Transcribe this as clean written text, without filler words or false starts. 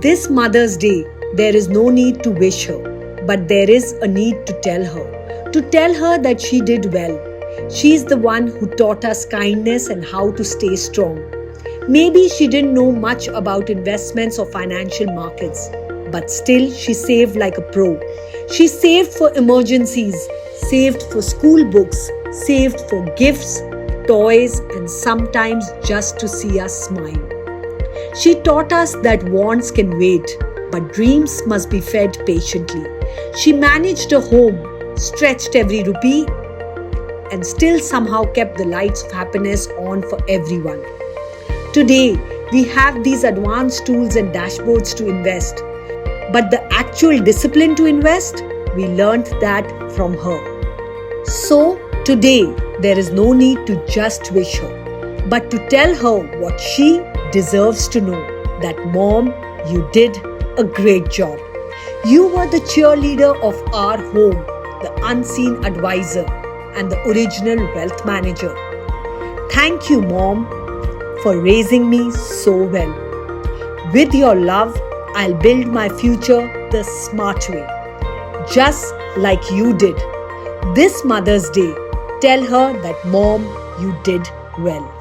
This Mother's Day, there is no need to wish her, but there is a need to tell her that she did well. She is the one who taught us kindness and how to stay strong. Maybe she didn't know much about investments or financial markets, but still she saved like a pro. She saved for emergencies, saved for school books, saved for gifts, toys, and sometimes just to see us smile. She taught us that wants can wait, but dreams must be fed patiently. She managed a home, stretched every rupee, and still somehow kept the lights of happiness on for everyone. Today, we have these advanced tools and dashboards to invest, but the actual discipline to invest, we learned that from her. So, today, there is no need to just wish her, but to tell her what she deserves to know, that Mom, you did a great job. You were the cheerleader of our home, the unseen advisor, and the original wealth manager. Thank you, Mom, for raising me so well. With your love, I'll build my future the smart way, just like you did. This Mother's Day, tell her that Mom, you did well.